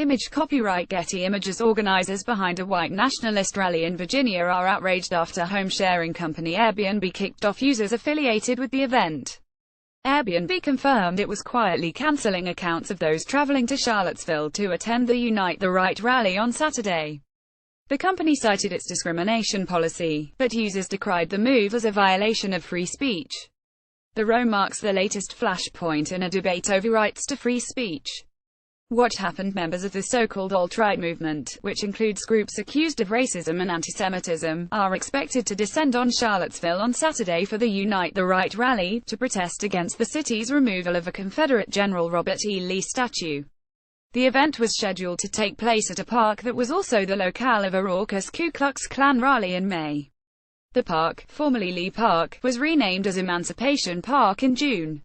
Image copyright Getty Images. Organizers behind a white nationalist rally in Virginia are outraged after home-sharing company Airbnb kicked off users affiliated with the event. Airbnb confirmed it was quietly canceling accounts of those traveling to Charlottesville to attend the Unite the Right rally on Saturday. The company cited its discrimination policy, but users decried the move as a violation of free speech. The row marks the latest flashpoint in a debate over rights to free speech. What happened? Members of the so-called alt-right movement, which includes groups accused of racism and anti-Semitism, are expected to descend on Charlottesville on Saturday for the Unite the Right rally, to protest against the city's removal of a Confederate General Robert E. Lee statue. The event was scheduled to take place at a park that was also the locale of a raucous Ku Klux Klan rally in May. The park, formerly Lee Park, was renamed as Emancipation Park in June.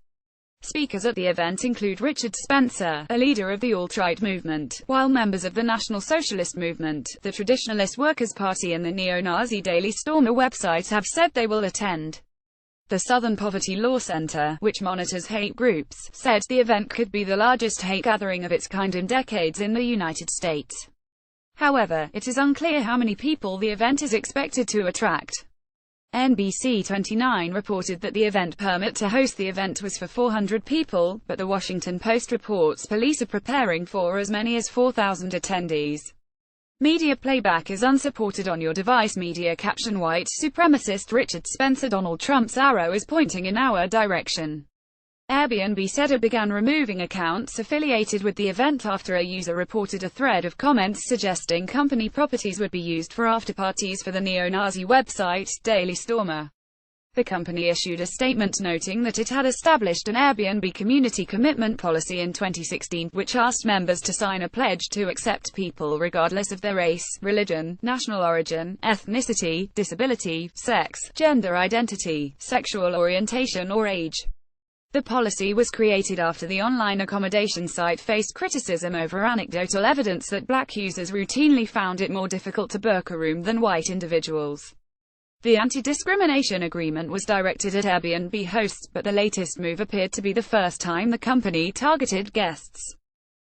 Speakers at the event include Richard Spencer, a leader of the alt-right movement, while members of the National Socialist Movement, the Traditionalist Workers' Party and the neo-Nazi Daily Stormer website have said they will attend. The Southern Poverty Law Center, which monitors hate groups, said the event could be the largest hate gathering of its kind in decades in the United States. However, it is unclear how many people the event is expected to attract. NBC29 reported that the event permit to host the event was for 400 people, but the Washington Post reports police are preparing for as many as 4,000 attendees. Media playback is unsupported on your device. Media caption: White supremacist Richard Spencer. Donald Trump's arrow is pointing in our direction. Airbnb said it began removing accounts affiliated with the event after a user reported a thread of comments suggesting company properties would be used for after-parties for the neo-Nazi website, Daily Stormer. The company issued a statement noting that it had established an Airbnb community commitment policy in 2016, which asked members to sign a pledge to accept people regardless of their race, religion, national origin, ethnicity, disability, sex, gender identity, sexual orientation or age. The policy was created after the online accommodation site faced criticism over anecdotal evidence that black users routinely found it more difficult to book a room than white individuals. The anti-discrimination agreement was directed at Airbnb hosts, but the latest move appeared to be the first time the company targeted guests.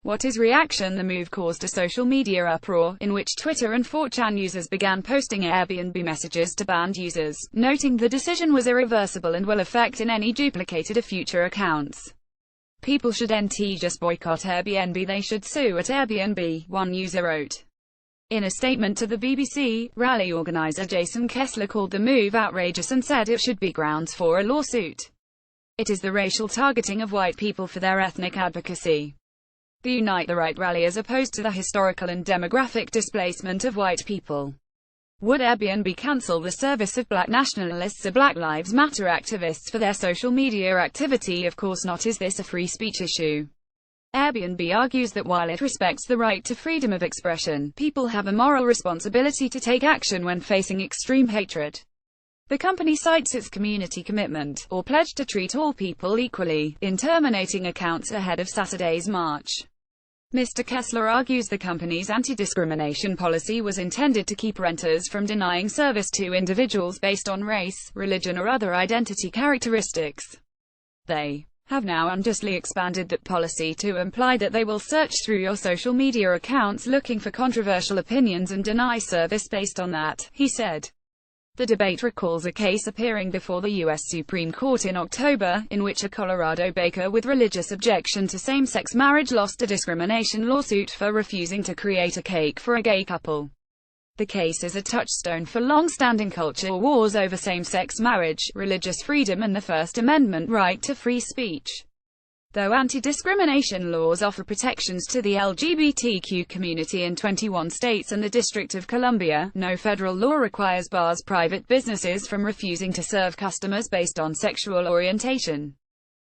What is reaction? The move caused a social media uproar, in which Twitter and 4chan users began posting Airbnb messages to banned users, noting the decision was irreversible and will affect in any duplicated future accounts. People should just boycott Airbnb, they should sue at Airbnb, one user wrote. In a statement to the BBC, rally organizer Jason Kessler called the move outrageous and said it should be grounds for a lawsuit. It is the racial targeting of white people for their ethnic advocacy. The Unite the Right rally is opposed to the historical and demographic displacement of white people. Would Airbnb cancel the service of black nationalists or Black Lives Matter activists for their social media activity? Of course not. Is this a free speech issue? Airbnb argues that while it respects the right to freedom of expression, people have a moral responsibility to take action when facing extreme hatred. The company cites its community commitment, or pledge to treat all people equally, in terminating accounts ahead of Saturday's march. Mr. Kessler argues the company's anti-discrimination policy was intended to keep renters from denying service to individuals based on race, religion or other identity characteristics. They have now unjustly expanded that policy to imply that they will search through your social media accounts looking for controversial opinions and deny service based on that, he said. The debate recalls a case appearing before the U.S. Supreme Court in October, in which a Colorado baker with religious objection to same-sex marriage lost a discrimination lawsuit for refusing to create a cake for a gay couple. The case is a touchstone for long-standing culture wars over same-sex marriage, religious freedom and the First Amendment right to free speech. Though anti-discrimination laws offer protections to the LGBTQ community in 21 states and the District of Columbia, no federal law requires bars private businesses from refusing to serve customers based on sexual orientation.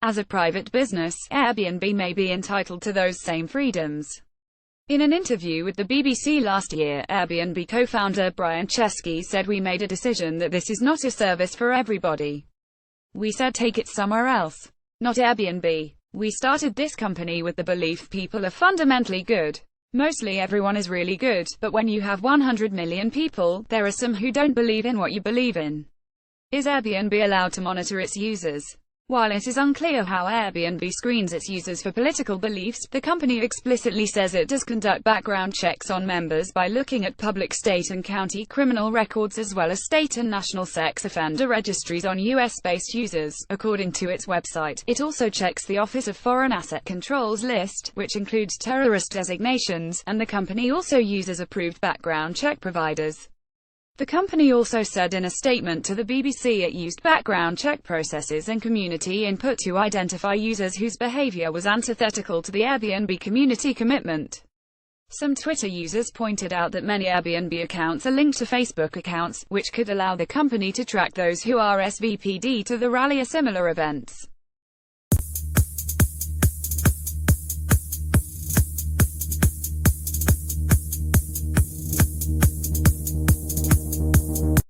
As a private business, Airbnb may be entitled to those same freedoms. In an interview with the BBC last year, Airbnb co-founder Brian Chesky said, "We made a decision that this is not a service for everybody. We said take it somewhere else. Not Airbnb. We started this company with the belief people are fundamentally good. Mostly everyone is really good, but when you have 100 million people, there are some who don't believe in what you believe in. Is Airbnb allowed to monitor its users? While it is unclear how Airbnb screens its users for political beliefs, the company explicitly says it does conduct background checks on members by looking at public state and county criminal records as well as state and national sex offender registries on US-based users. According to its website, it also checks the Office of Foreign Asset Control's list, which includes terrorist designations, and the company also uses approved background check providers. The company also said in a statement to the BBC it used background check processes and community input to identify users whose behavior was antithetical to the Airbnb community commitment. Some Twitter users pointed out that many Airbnb accounts are linked to Facebook accounts, which could allow the company to track those who RSVP'd to the rally or similar events.